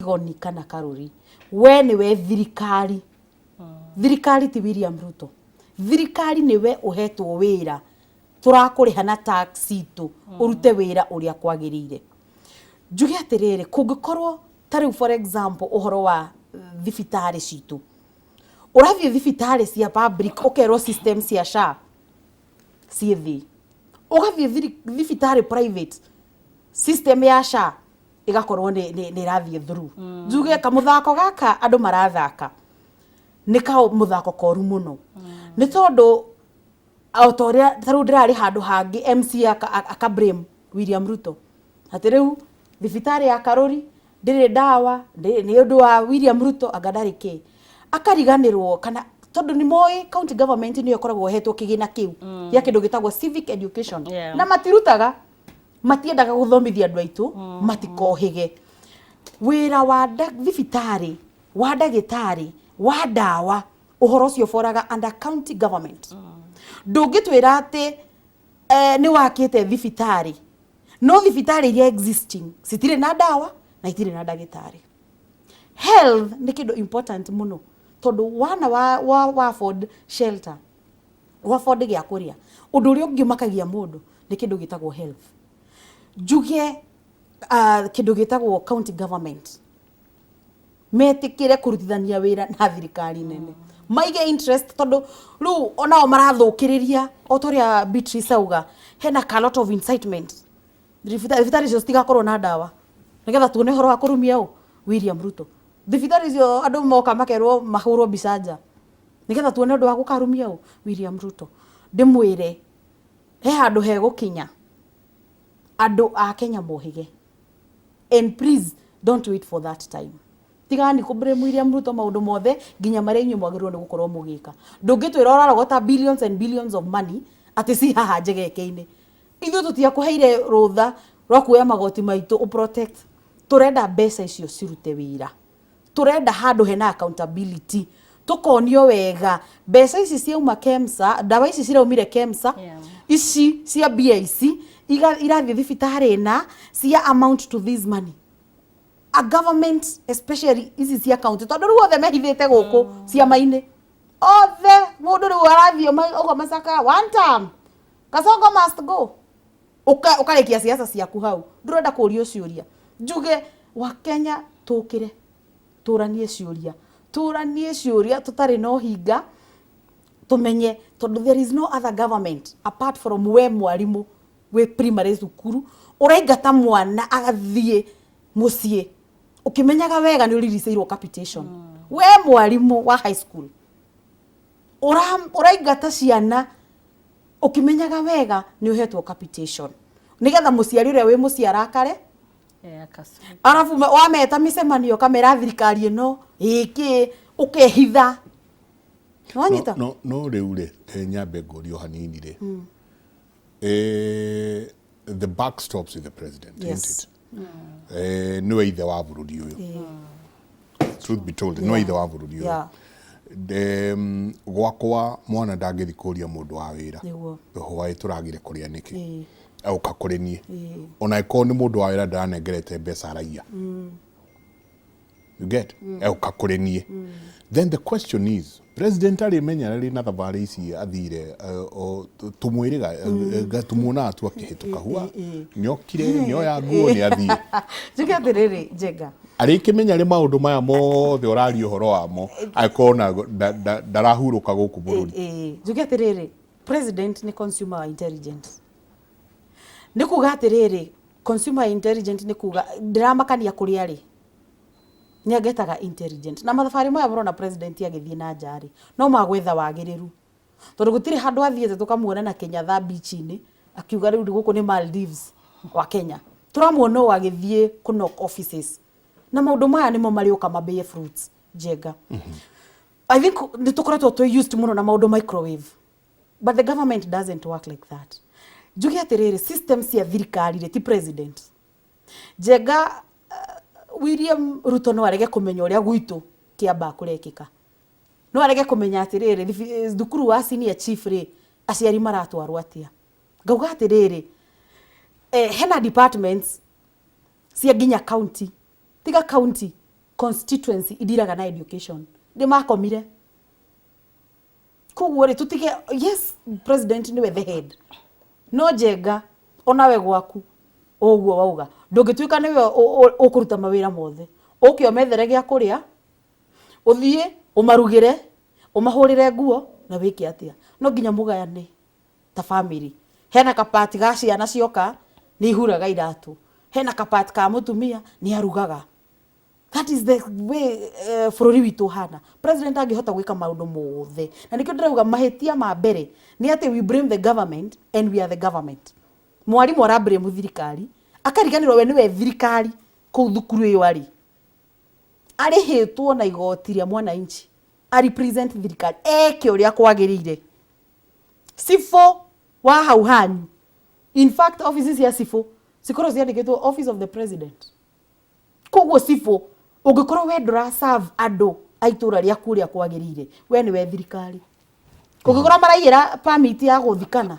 Tigoni kana Karuri we niwe thirikari thirikari ti William Ruto thirikari niwe uhetwo wira turakuriha na tax itu urute wira uria kwagirire njuge atiriri kungikorwo tari for example uhoro wa thibitari citu urathie thibitari cia public ukerwo system cia SHA cithi ugathie thibitari private system ya SHA igakorwo ni rathie through njuge kamuthako gaka andu marathaka nika muthako koru muno ni tondu autoria taru ndirari handu hangi MC aka blame William Ruto ati riu thibitari ya Karuri ndiri dawa ni undu wa William Ruto agadarike akariganirwo kana tondu ni moi county government ni yokoragwo hetwo kigina kiu ya kindu gitagwo civic education na matirutaga matiendaga guthomithia andu aitu matikohige wira wa thibitari wa ndagitari wa dawa uhoro cio foraga under county government ndungitwira ati ni wakite thibitari no thibitari iria existing citire na dawa na itire na ndagitari health ni kindu important muno tondu wana wa afford shelter wa afford gia kuria undu uri ungimakagia mundu ni kindu gitagwo health njuge kindu gitagwo county government metikire kurutithania wira na thirikari nene maige interest tondu ru onao marathukiriria otoria Beatrice auga hena a lot of incitement thibitari cio citigakorwo na dawa nigetha tuone horo wa kurumia u William Ruto thibitari cio andu moka makerwo mahurwo bicaja nigetha tuone undu wa gukarumia u William Ruto ndimwire he handu he gukinya andu a Kenya mohige and please don't wait for that time tigani kublame William Ruto maundu mothe nginya mari inyu mwagirwo ni gukorwo mugika ndungitwira urarogota billions and billions of money ati si haha njegeke-ini ithu tutia kuheire rutha rwa kuoya magoti maitu u protect turenda mbeca icio cirute wira turenda handu hena accountability tukonio wega mbeca ici ciauma KEMSA dawa ici ciraumire KEMSA ici cia BIC irathie thibitari na cia amount to this money a government especially ici cia county tondu riu othe mehithite guku cia maine othe mundu riu arathie ugo masaka one time Kasongo must go ukarikia siasa ciaku hau ndurenda kuria ciuria njuge wa Kenya tukire turanie ciuria tutari no hinga tumenye tondu there is no other government apart from we mwarimu we primary cukuru uraingata mwana agathie mucie ukimenyaga wega ni uririceirwo capitation we mwarimu wa high school uraingata ciana ukimenyaga wega ni uhetwo capitation nigetha muciari uria we muciarakare arafu wameta micemanio kamera thirikari ino iki ukehitha wanyita no riu nyambe ngorio hanini ri the buck stops with the president, isn't it? No ithe wa bururi uyu truth be told no ithe wa bururi uyu gwakwa mwana ndangithi kuria mundu wa wira hwae turagire kuria niki auka kuri nie ona iko ni mundu wa wira ndanengerete mbeca raia you get auka kuri nie then the question is president ari menya ri na thabari ici athire tumwiriga gatumuna atu akihituka huwa nyokire nyoya nguo ni athire jugatiriri jega ari kimenya ri maundu maya mothe urari uhoro wamo aikona darahuruka guku bururi jugatiriri president ni consumer intelligence nikuga atiriri consumer intelligence nikuga ndiramakania kuri ari nyagetaga intelligent na mathafari moya burona president agithie na njari no magwetha wagiriru tondu gutire handu athiete tukamuona na Kenya tha beach ni akiuga riu guku ni Maldives wa Kenya turamuona wagithie kunock offices na maundu maya nimo mariuka mabe fruits jega I think nitukoretwo to used muno na maundu microwave but the government doesn't work like that jugi atiriri system cia thirikari ri ti president jega William Ruto no arege kumenya uria gwitu kiamba kurekika no arege kumenya atiriri thukuru wa senior chief ri aciari maratwarwo atia ngauga atiriri hena departments cia ginya county tiga county constituency idiraga na education ndimakomire koguo ri tutige yes president niwe the head no Njenga onawe gwaku oguo wauga ndungituika niwe ukuruta mawira mothe ukio methere gya kuria uthie umarugire umahurire nguo na wiki atia no nginya mugayane ta family hena kapati ga ciana cioka ni huraga iratu hena kapati ka mutumia ni arugaga. That is the way bũrũri witũ hana. President angĩhota gwĩka maũndũ mothe na nĩkĩo ndĩrauga mahĩtia ma mbere nĩ atĩ we blame the government and we are the government. Mwarimũ arablame thirikari akariganĩrwo we nĩwe thirikari kũu thukuru ĩyo arĩhĩtwo na igoti rĩa mwananchi represent thirikari eke ũrĩa kwagĩrĩire. Sifo wa hau hanyu, in fact offices cia sifo cikorwo ciandĩkĩtwo office of the president. Koguo sifo ungikorwo we ndura serve andũ a itũra rĩa kũrĩa kwagĩrĩire we nĩwe thirikari. Kũngĩkorwo maraigĩra permit ya gũthikana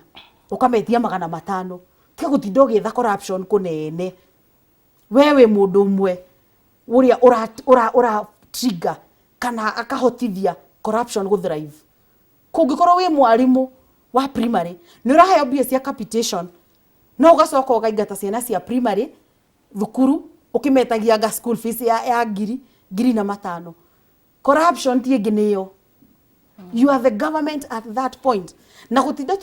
ũkametia 500 tiga gũtinda ũgĩetha corruption kũnene we wĩ mũndũ ũmwe ũrĩa ura trigger kana akahotithia corruption gũthrive. Kũngĩkorwo wĩ mwarimũ wa primary nĩ ũraheo mbia cia capitation no ũgacoka ũkaingata ciana cia primary thukuru ukimetagia school fees ya ngiri na 500. Corruption ti ĩngĩ nĩyo. You are the government at that point. Na gutinda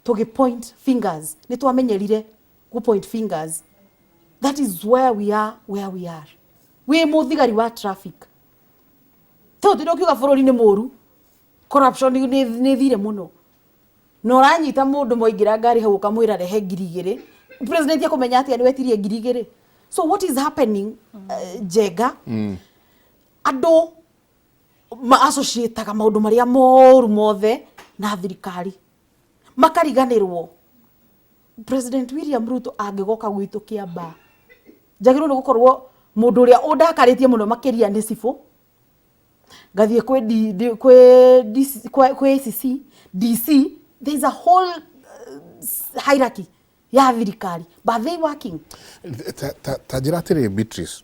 tuki point fingers ni twamenyerire ku point fingers. That is where we are we muthigari wa traffic to tindo kiuga bũrũri nĩ mũru corruption ni thire muno no ranyita mũndũ moingira ngari hau kamwira rehe 2,000 president yakumenya atia ni wetirie 2,000. So what is happening Njenga andũ ma-associate-aga maũndũ marĩa moru mothe na thirikari makariganĩrwo. President William Ruto angĩgoka gwitũ Kiambaa njagĩrĩirwo nĩ gũkorwo mũndũ ũrĩa ũndakarĩtie mũno makĩria nĩ Sifo ngathiĩ kwĩ ACC DC. There is a whole hierarchy ya thirikari but they working. Tajira atĩrĩ Beatrice,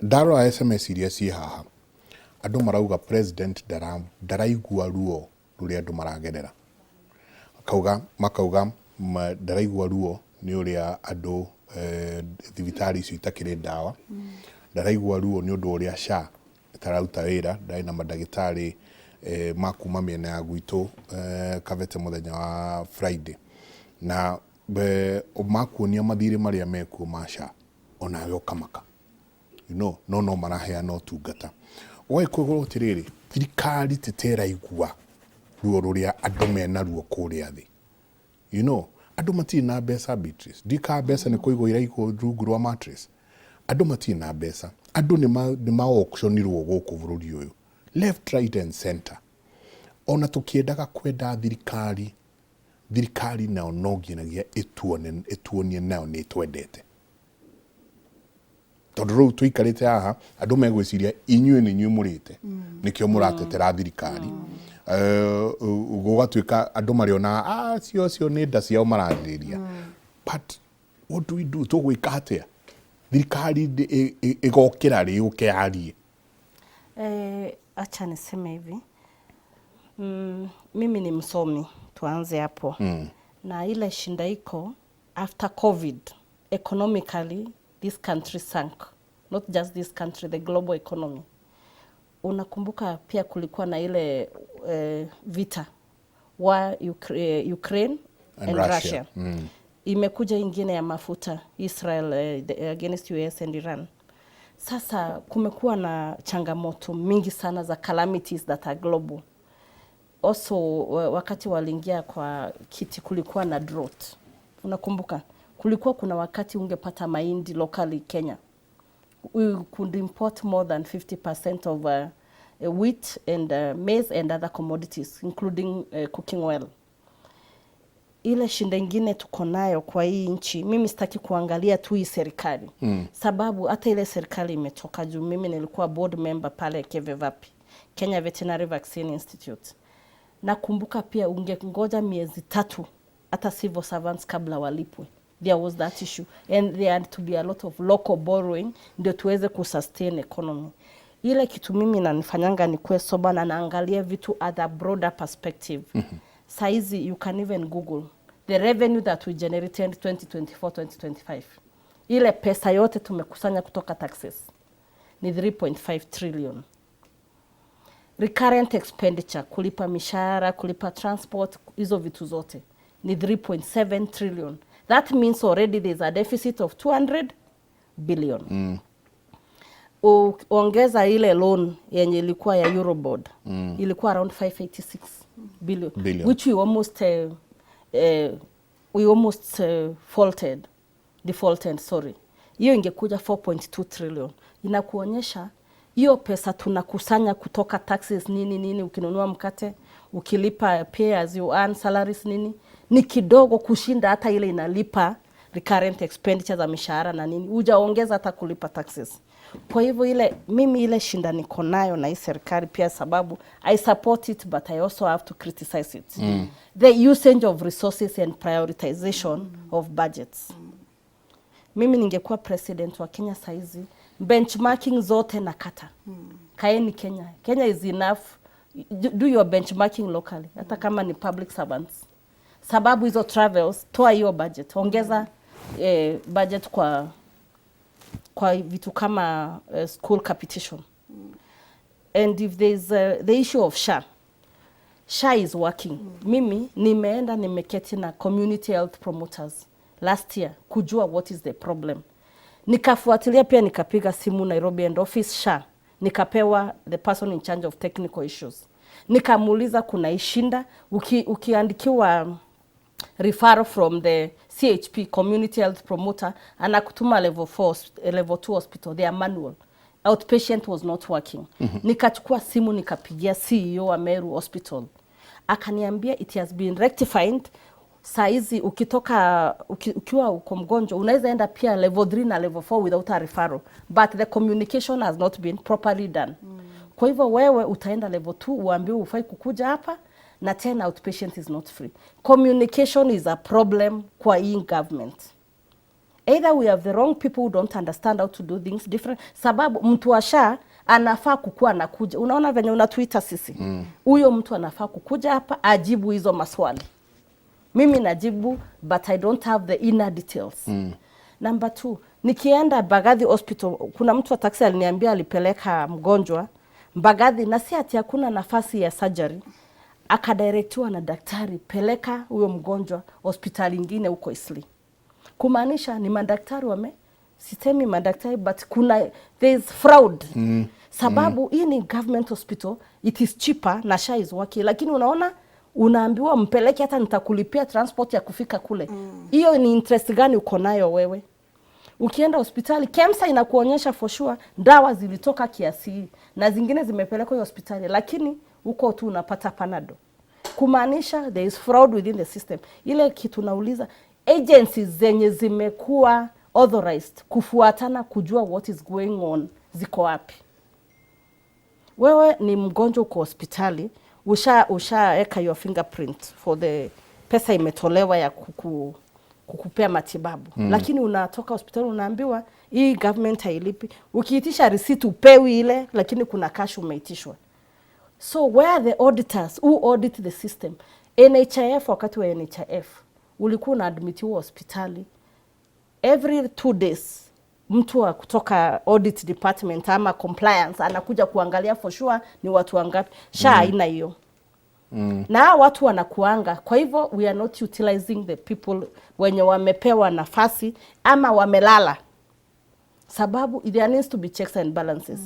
ndarora SMS iria ciĩ haha andũ marauga president ndaraigua ruo rũrĩa andũ maragerera makauga ndaraigua ruo nĩ ũrĩa andũ thibitari icio itakĩrĩ ndawa ndaraigua ruo nĩ ũndũ ũrĩa SHA ĩtararuta wĩra ndarĩ na mandagĩtarĩ makuma mĩena ya gwitũ Kavete mũthenya wa Friday na makuonia mathirĩ marĩa mekuo ma SHA onawe ũkamaka no maraheana ũtungata. Ũgaikũgũrwo atĩrĩrĩ thirikari tĩteraigua ruo rũrĩa andũ mena ruo kũrĩa thĩ. Andũ matirĩ na mbeca Beatrice. Ndika mbeca nĩ kũigwo iraigwo rungu rwa mattress. Andũ matirĩ na mbeca. Andũ nĩ ma-auctionirwo gũkũ bũrũri ũyũ left right and center. Ona tũkĩendaga kwenda thirikari nao no nginagia ĩtuonie nao nĩ twendete. Tondũ rĩu tũikarĩte haha andũ megwĩciria inyuĩ nĩ inyuĩ mũrĩte nĩkĩo mũratetera thirikari. Gũgatuĩka andũ marĩona cio nĩ nda ciao mararĩrĩria. But what do we do? Tũgwĩka atĩa thirikari ĩgokĩra rĩ yũke yarie? Acha niseme hivi, mimi ni msomi, tuanze hapo. Na ile shinda iko after COVID economically this country sank, not just this country, the global economy. Unakumbuka pia kulikuwa na ile vita wa Ukraine and Russia. Imekuja ingine ya mafuta Israel against US and Iran. Sasa kumekuwa na changamoto mingi sana za calamities that are global. Also wakati waliingia kwa kiti kulikuwa na drought. Unakumbuka kuna wakati ungepata mahindi locally Kenya. We could import more than 50% of wheat and maize and other commodities including cooking oil. Ile shinda ingine tuko nayo kwa hii nchi, mimi sitaki kuangalia tu hii serikali. Sababu hata ile serikali imetoka juu. Mimi nilikuwa board member pale KVVAPI, Kenya Veterinary Vaccine Institute. Nakumbuka pia ungengoja miezi 3 hata civil servants kabla walipwe. there was that issue, and there had to be a lot of local borrowing ndio tuweze kusustain economy. Ile kitu mimi nanifanyanga ni kuwe soba na naangalia vitu at a broader perspective. Saizi you can even Google the revenue that we generated 2024-2025. Ile pesa yote tumekusanya kutoka taxes ni 3.5 trillion. Recurrent expenditure, kulipa mishahara, kulipa transport, hizo vitu zote ni 3.7 trillion. That means already there's a deficit of 200 billion. Ongeza ile loan yenye ilikuwa ya Eurobond, ilikuwa around 586 billion. Which we almost defaulted, sorry. Hiyo ingekuja 4.2 trillion. Inakuonyesha hiyo pesa tunakusanya kutoka taxes nini ukinunua mkate, ukilipa pay as you earn salaries nini, ni kidogo kushinda hata ile inalipa recurrent expenditure za mishahara na nini. Hujaongeza hata kulipa taxes. Kwa hivyo mimi ile shinda niko nayo na hii serikali pia, sababu I support it but I also have to criticize it. The usage of resources and prioritization of budgets. Mimi ningekuwa president wa Kenya saizi, benchmarking zote nakata. Kaeni Kenya. Kenya is enough. Do your benchmarking locally. Hata kama ni public servants. Sababu hizo travels, toa hiyo budget. Ongeza budget kwa vitu kama school capitation. And if there's the issue of SHA is working. Mimi nimeketi na community health promoters last year kujua what is the problem. Nikafuatilia pia, nikapiga simu Nairobi and office SHA, nikapewa the person in charge of technical issues. Nikamuuliza kuna ishinda, ukiandikiwa referral from the CHP, community health promoter, anakutuma level 2 hospital, they are manual. Outpatient was not working. Nikachukua simu nikapigia CEO wa Meru Hospital. Akaniambia it has been rectified. Saizi ukiwa uko mgonjwa unaweza enda pia level 3 na level 4 without a referral, but the communication has not been properly done. Kwa hivyo wewe utaenda level 2 uambiwe ufai kukuja hapa, na tena outpatient is not free. Communication is a problem kwa hii government. Either we have the wrong people who don't understand how to do things different, sababu mtu wa SHA anafaa kukua nakuja. Unaona venye unatuita sisi. Huyo mtu anafaa kukuja hapa ajibu hizo maswali. Mimi najibu but I don't have the inner details. Number 2, nikienda Mbagathi Hospital, kuna mtu wa taxi aliniambia alipeleka mgonjwa Mbagathi na si ati hakuna nafasi ya surgery. Akadirectiwa na daktari, peleka huyo mgonjwa hospitali nyingine huko Isli. Kumaanisha ni madaktari sitemi madaktari, but there is fraud. Sababu hii ni government hospital, it is cheaper na SHA is working, lakini unaambiwa mpeleke, hata nitakulipia transport ya kufika kule. Hiyo ni interest gani uko nayo wewe? Ukienda hospitali, KEMSA inakuonyesha for sure dawa zilitoka kiasi na zingine zimepelekwa hiyo hospitali, lakini uko tu unapata panado. Kumaanisha there is fraud within the system. Ile kitu nauliza, agencies zenye zimekuwa authorized kufuatana kujua what is going on ziko wapi? Wewe ni mgonjwa uko hospitali, ushaeka your fingerprint for the pesa imetolewa ya kukupea matibabu. Lakini unatoka hospitali unaambiwa hii government hailipi. Ukiitisha receipt upewi ile, lakini kuna cash umeitishwa. So where are the auditors who audit the system? NHIF, wakati wa NHIF ulikuwa unaadmitiwa hospitali every 2 days. Mtu wa kutoka audit department ama compliance anakuja kuangalia for sure ni watu wangapi. SHA haina hiyo. Na watu wanakuanga. Kwa hivyo we are not utilizing the people wenye wamepewa nafasi ama wamelala. Sababu there needs to be checks and balances.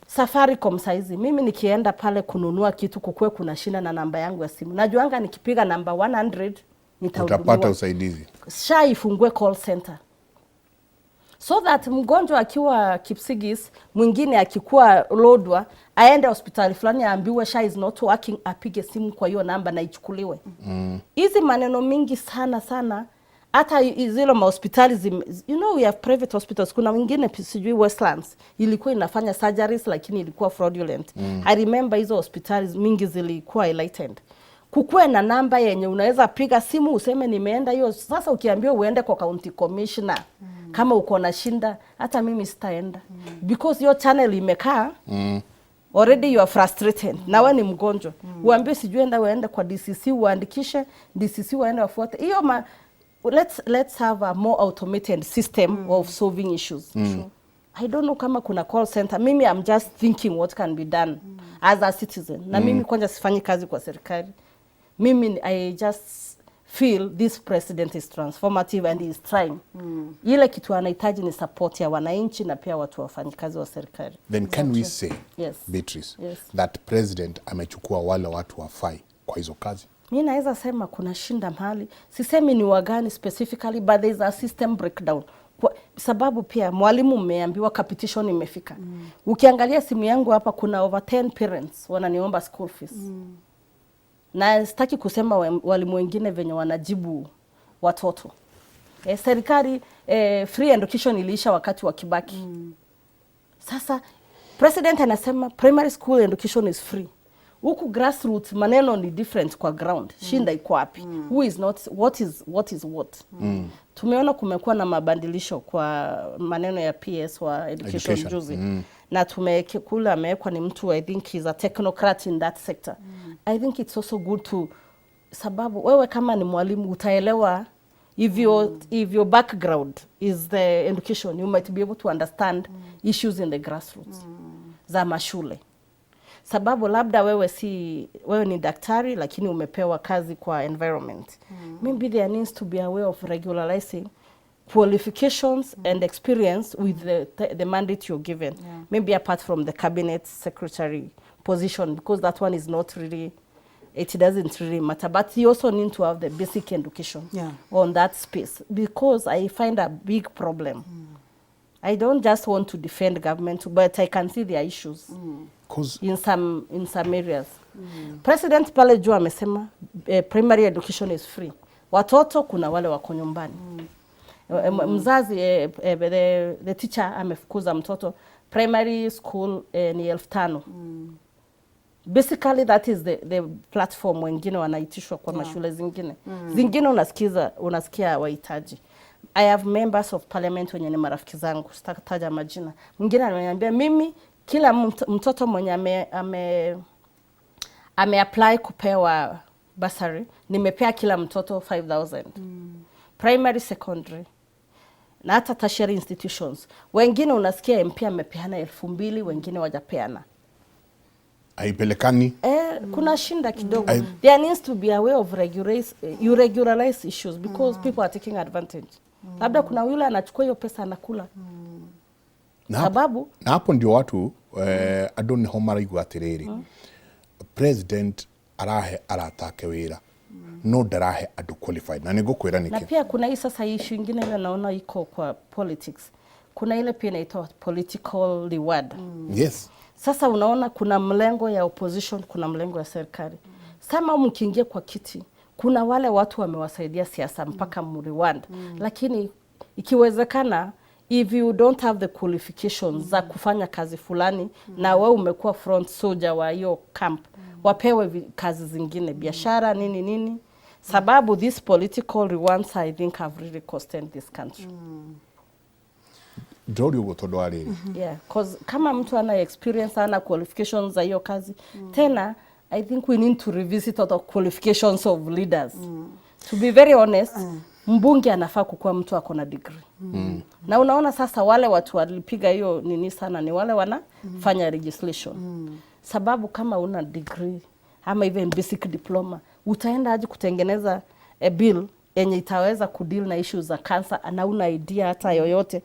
Safaricom saizi, mimi nikienda pale kununua kitu kukue kuna shina na namba yangu ya simu. Najuanga nikipiga namba 100 nitahudumiwa. Utapata usaidizi. SHA ifungue call center. So that mgonjwa akiwa Kipsigis, mwingine akikuwa Lodwa, aende hospitali fulani aambiwe SHA is not working, apige simu kwa hiyo namba na ichukuliwe. Hizi maneno mingi sana. Hata zile hospitali we have private hospitals. Kuna wengine sijui Westlands ilikuwa inafanya surgeries lakini ilikuwa fraudulent. I remember hizo hospitali mingi zilikuwa enlightened. Kukue na namba yenye unaweza piga simu useme nimeenda hiyo. Sasa ukiambiwa uende kwa county commissioner kama uko na shinda, hata mimi sitaenda because your channel imekaa already you are frustrated na wewe ni mgonjwa. Uambiwe sijui enda uende kwa DCC uandikishe, DCC waende wafuate hiyo. Let's have a more automated system of solving issues. I don't know kama kuna call center. Mimi I'm just thinking what can be done as a citizen. Na mimi kwanza sifanyi kazi kwa serikali. Mimi I just feel this president is transformative and he is trying. Ile kitu anahitaji ni support ya wananchi na pia watu wafanyikazi wa serikali. Then can we say, yes, Beatrice, yes, that president amechukua wale watu wafai kwa hizo kazi? Mimi naweza sema kuna shinda mahali. Sisemi ni wagani specifically, but there is a system breakdown. Kwa sababu pia mwalimu mmeambiwa competition imefika. Ukiangalia simu yangu hapa kuna over 10 parents wananiomba school fees. Na sitaki kusema walimu wengine venye wanajibu watoto. Serikali free education iliisha wakati wa Kibaki. Sasa president anasema primary school education is free. Huku grassroots maneno ni different kwa ground. Shinda iko wapi? Who is not, what is what? Tumeona kumekuwa na mabandilisho kwa maneno ya PS wa education juzi. Na tumekula amewekwa ni mtu, I think he's a technocrat in that sector. I think it's also good to, sababu wewe kama ni mwalimu utaelewa if your background is the education, you might be able to understand issues in the grassroots za mashule. Sababu labda wewe ni daktari lakini umepewa kazi kwa environment. Maybe there needs to be a way of regularizing qualifications and experience with the mandate you're given. Maybe apart from the cabinet secretary position, because that one is not really, it doesn't really matter. But you also need to have the basic education on that space, because I find a big problem. I don't just want to defend government, but I can see their issues in some areas. President pale juu amesema primary education is free. Watoto kuna wale wako nyumbani. Mzazi the teacher amefukuza mtoto primary school ni 1500. Basically that is the platform wengine wanaitishwa kwa mashule zingine. Zingine unasikia wahitaji. I have members of parliament wenye ni marafiki zangu, sitataja majina. Mwingine ananiambia mimi kila mtoto mwenye ame apply kupewa bursary, nimepea kila mtoto 5000. Primary, secondary na hata tertiary institutions. Wengine unasikia MP amepeana 2000, wengine wajapeana. Haipelekani. Kuna shinda kidogo. There needs to be a way of regularize issues, because people are taking advantage. Labda kuna yule anachukua hiyo pesa anakula. Sababu na hapo ndio watu andũ niho maraigua atiriri. President aratake wira no ndarahe andũ qualified, na nigukwira niki. Na pia kuna hii sasa issue nyingine ile naona iko kwa politics. Kuna ile pia inaitwa political reward. Yes. Sasa unaona kuna mlengo ya opposition, kuna mlengo ya serikali. Sama mkiingia kwa kiti, kuna wale watu wamewasaidia siasa mpaka mreward. Lakini ikiwezekana, if you don't have the qualifications za kufanya kazi fulani na wewe umekuwa front soldier wa hiyo camp, wapewe kazi zingine, biashara nini. Sababu these political rewards I think have really costed this country. Ndio gotodo ariri. Yeah, cause kama mtu ana experience ana qualifications za hiyo kazi, tena I think we need to revisit the qualifications of leaders. To be very honest, mbunge anafaa kukuwa mtu akona degree. Na unaona sasa wale watu walipiga hiyo nini sana ni wale wanafanya legislation. Sababu kama una degree ama even basic diploma, utaenda aje kutengeneza a bill yenye itaweza kudeal na issues za cancer, na una idea hata yoyote.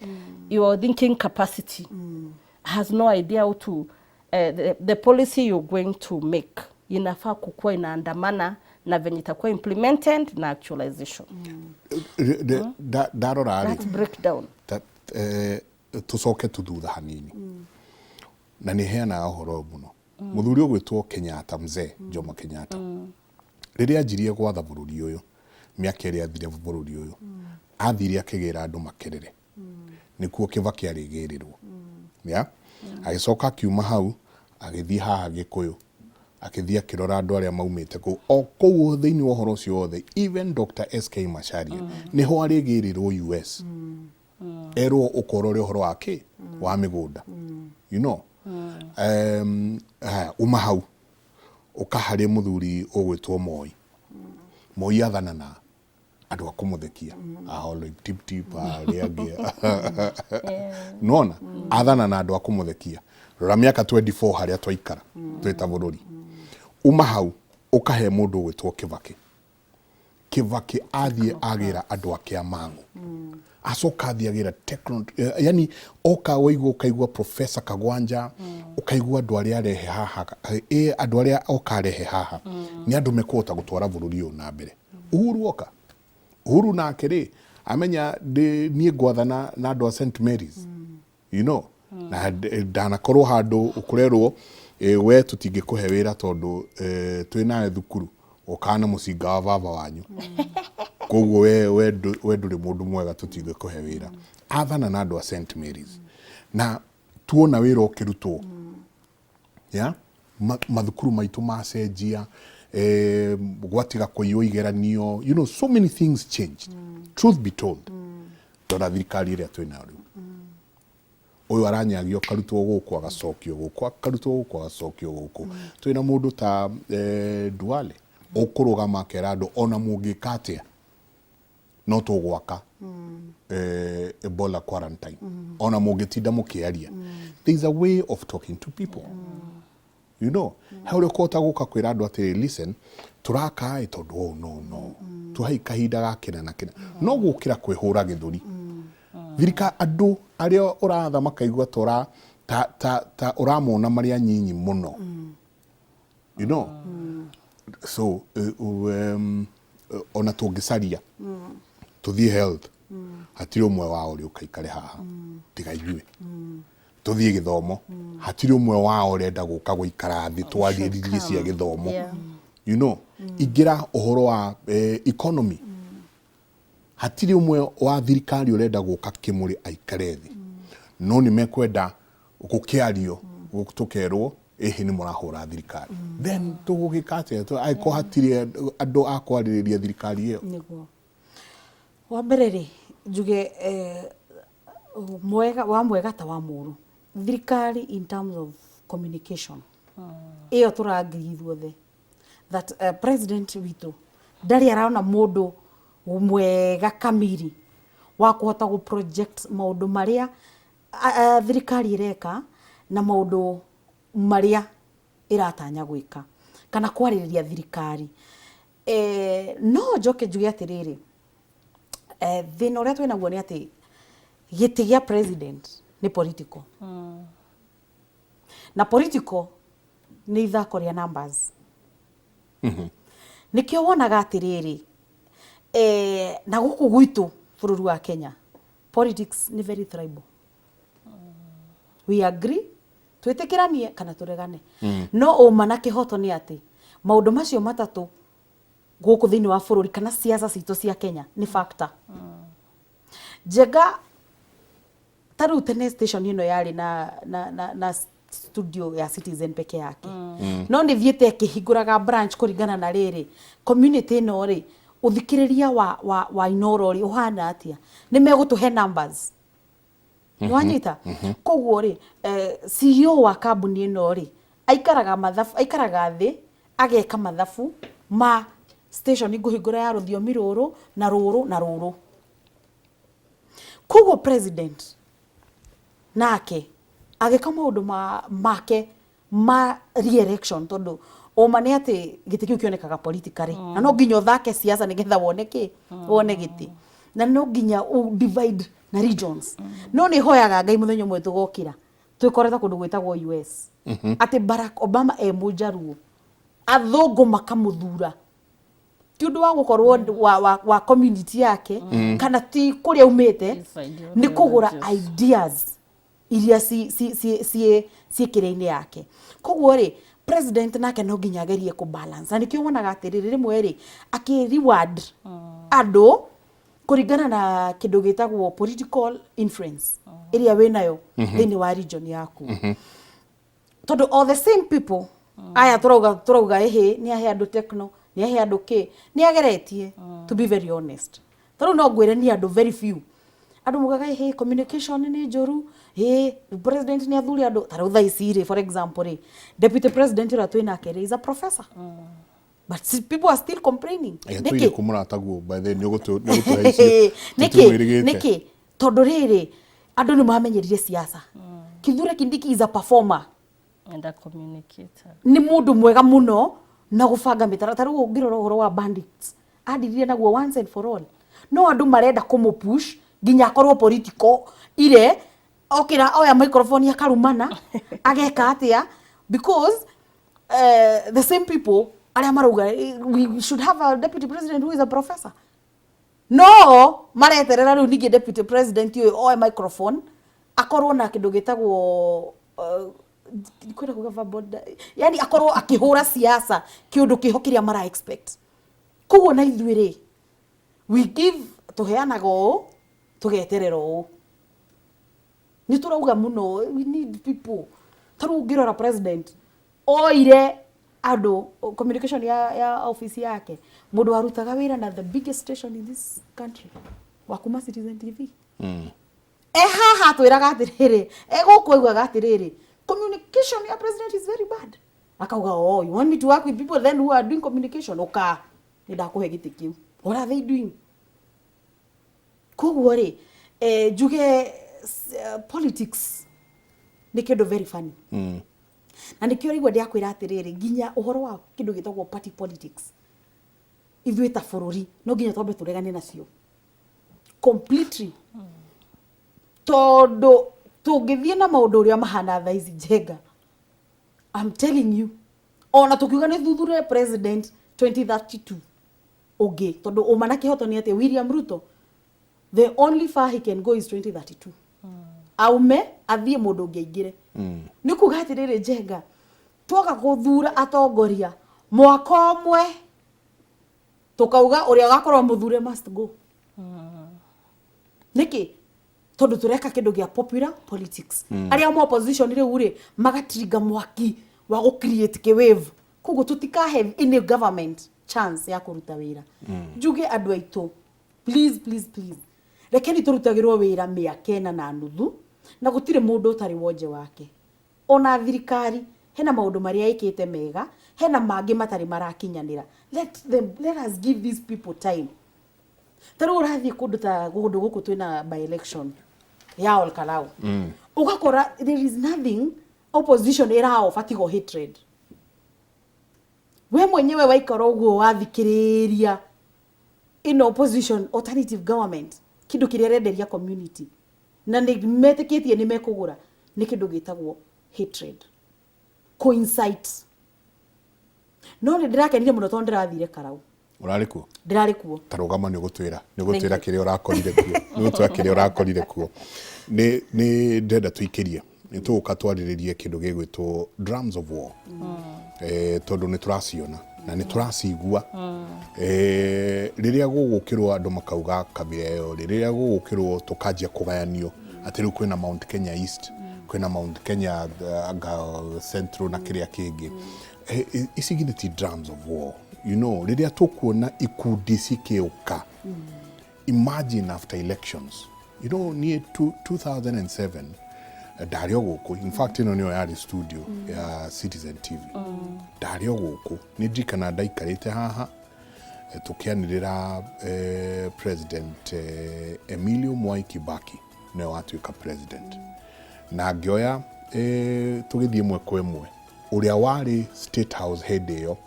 Your thinking capacity has no idea how to the policy you're going to make inafaa kukua inaandamana na venye itakuwa implemented na actualization. That breakdown. Tucoke tuthutha hanini. Na ni heana uhoro muno. Muthuri ugwitwo Kenyatta, mzee Jomo Kenyatta. Riria anjirie gwatha bũrũri uyu, miaka ĩrĩa athire bũrũri uyu, athire akĩgĩra andũ makerere. Nikuo Kibaki arĩgĩrĩrwo. Ya? Agicoka akiuma hau, agĩthiĩ haha Gĩkũyũ. akithia kirora andu aria maumite ku o kou thiini wa horo cio wothe even Dr. SK Macharia ni ho arigirirwo US erwo ukorore horo wake wa migunda you know umahau ukahari muthuri ugwitwo Moi athana na andu akumuthekia aholo tip tip ariangi nona athana na andu akumuthekia rora miaka 24 haria twaikara twita Bũrũri umahau ukahe mundu ugwitwo Kibaki athie agira andu ake amangu acoka athie agira yani oka waigua ukaigua Professor Kagwanja ukaigua andu aria arehe haha andu aria oka arehe haha ni andu mekota gutwara Bũrũri uyu na mbere Uhuru nake ri amenya nie gwathana na andu a St Mary's you know na ndanakorwo handu ukurerwo we tutingikuhe wira tondu twinawe thukuru ukana mucinga wa baba wanyu koguo we nduri mundu mwega tutingikuhe wira athana na andu a St Mary's na tuona wira ukirutwo ya mathukuru maitu macenjia gwatiga kuiyo igeranio you know so many things changed truth be told dora thirikari ria twina riu uyu aranyagio karutwo guku agacokio guku karutwo guku agacokio guku twina mundu ta Duale ukurugama akera andu ona mungikatia no tugwaka Ebola quarantine ona mungitinda mukiaria there is a way of talking to people you know how kota guka kwira andu ati listen turaka tondu no tuhai kahinda gakena na kena no gukira kwihura githuri thirika andu aria uratha makaigua tora ta uramona maria nyinyi muno you know so ona tungicaria tuthie health hatiri umwe wao ri ukaikare haha tiga inyue tuthie githomo hatiri umwe wao renda guka guikara thi twaririe cia githomo you know igira uhoro wa economy hatiri umwe wa thirikari urenda guka kimuri aikare thi no ni mekwenda gukiario gutukerwo ehe ni murahura thirikari then tugugikate aiko hatiri andu akwariria thirikari iyo niguo wa mbere ri njuge mwega ta wa muru thirikari in terms of communication iyo turangirithwo the that president witu ndari araona mundu mwega kamiri wa kuhota gu project maundu maria thirikari ireka na maundu maria iratanya gwika kana kwaririria thirikari no njoke njuge atiriri thina uria twinaguo ni ati giti gia president ni political na political ni ithako ria numbers nikio wonaga atiriri na guku gwitu bururi wa Kenya politics ni very tribal we agree twitikiranie kana turegane no uma na kihoto ni ati maundu macio matatu guku thiini wa bururi kana siasa citu cia Kenya ni factor jega taru tene station ino yari na studio ya Citizen peke yake no ni thiete kihinguraga branch kuringana na riri community no ri uthikiriria wa inoro ri uhana atia ni megutuhe numbers wanyita koguo ri CEO wa kambuni ino ri aikaraga thi ageka mathafu ma station nguhingura ya ruthiomi ruru na ruru koguo president nake ageka maundu make ma re-election tondu oma ni ati giti kiu kionekaga politically na no nginya thake siasa nigetha wone giti na no nginya divide na regions no ni hoyaga ngai muthenya mwe tugokira twikoreta kundu gwitagwo US ati Barack Obama mujaruo athungu makamuthura ti undu wa gukorwo wa community yake kana ti kuria umite ni kugura ideas iria si kirene yake koguo ri president nake no nginya gerie ku balance na nikio wonaga atiriri rimwe ri aki reward andu kuringana na kindu gitagwo political influence iria winayo thiini wa region yaku tondu all the same people aya turauga ehe ni ahe andu techno ni ahe andu ki ni ageretie to be very honest taru no ngwire ni andu very few andu mugaga ehe communication ni njoru president ni athuri andu taru thaicire for example deputy president ura twina kere is a professor but people are still complaining niki kumurataguo by the nigutuheicie niki tondu riri andu ni mamenyerire siasa Kithure Kindiki is a performer and a communicator ni mundu mwega muno na gubanga mitaratara ngirora uhoro wa bandits adithire naguo once and for all no andu marenda kumupush nginya akorwo political ire okira oya microphone akarumana ageka atia because the same people aria marauga we should have a deputy president who is a professor no mareterera riu ningi deputy president oya microphone akorwo na kindu gitagwo kwenda kuga boda yani akorwo akihura siasa kiundu kihokiria mara expect kugo na ithuire we give tuheanago tugeterero ni turauga muno we need people taru ngirora president oire ado communication ya office yake mundu arutaga wira na the biggest station in this country wakuma Citizen TV haha twiraga atiriri gukuiguaga atiriri communication ya president is very bad akauga you want me to work with people then who are doing communication oka nidakuhe giti kiu what are they doing kuguo ri juge politics ni kindu very funny na nikio rigwa ndiakwira atiriri ginya uhoro wa kindu gitagwo party politics ithuĩ ta bũrũri no nginya twambe turegane nacio completely tondu tungithie na maundu uria mahana thaici njenga I'm telling you ona tukiuga ni thuthure president 2032 ungi tondu umana kihoto ni ati William Ruto the only far he can go is 2032 aume athie mundu ungi aingire ni kuga atiriri njenga twaga guthura atongoria mwaka umwe tukauga uria gakorwo muthure must go niki tondu tureka kindu gia popular politics aria mo opposition ri uri magatriga mwaki wa go create ke wave kugo tutika have in a government chance ya kuruta wira juge andu aitu please rekeni turutagirwo wira miaka na nuthu na gutire mundu utari wonje wake ona thirikari hena maundu maria ikite mega hena mangi matari marakinyanira let us give these people time taru urathie kundu ta gundu guku twina by election ya olkalao ugakora there is nothing opposition irao fatigo hatred we mwenyewe waikara uguo wathikiriria in opposition alternative government kindu kiria renderia community na ni metikitie ni mekugura ni kindu gitagwo hatred coincide no ni ndirakenire muno tondu ndirathire karau urarikuo ndirarikuo tarugama ni gutwira kiria urakorire kuo ni gutwira kiria urakorire kuo ni ndenda tuikirie ni tuguka twariririe kindu gigwitwo drums of war tondu ni turaciona na ni turacigua riria gugukirwo andu makauga kabira yo riria gugukirwo tukanjia kugayanio ati riu kwina Mount Kenya East kwina Mount Kenya Central na kiria kingi isigithiti drums of war you know riria tukuona ikundi cikiuka imagine after elections you know near 2007 dario guku in fact ino niyo yari studio ya Citizen TV dario guku ni ndikana ndaikarite haha tukianirira president Emilio Mwai Kibaki ne watuika president na ngioya tugithie mwe kwa mwe uria wari State House head yo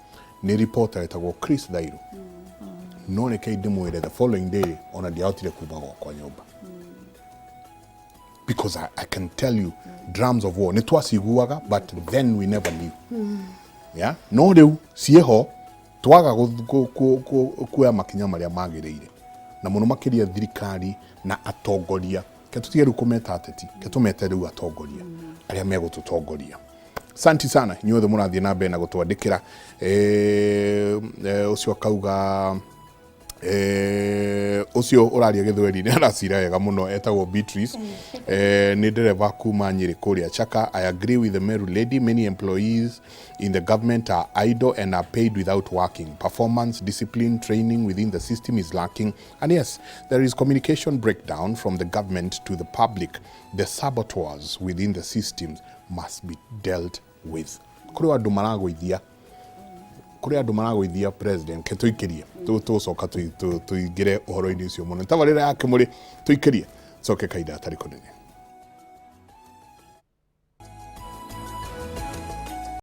ni reporter etagwo Chris Dairu no ne kai ndimwire the following day ona ndiautire kuba kwa nyumba because I can tell you drums of war ni twaciguaga but then we never knew yeah no riu cieho twaga kuoya makinya maria magirire na muno makiria thirikari na atongoria ketutigeru kumeta ateti ketumete riu atongoria aria megututongoria santi sana nyuothe murathie na mbere na gutwandikira ucio akauga ucio uraria githweri ni aracira wega muno etagwo Beatrice ni ndereva kuma Nyeri kuria Chaka. I agree with the Meru lady. Many employees in the government are idle and are paid without working. Performance, discipline, training within the system is lacking. And yes, there is communication breakdown from the government to the public. The saboteurs within the systems must be dealt with. Kuri andu maragwithia president ke tuikirie tucoka tuingire uhoro-ini ucio muno tabarira yake muri tuikirie coke kaida atari kunene.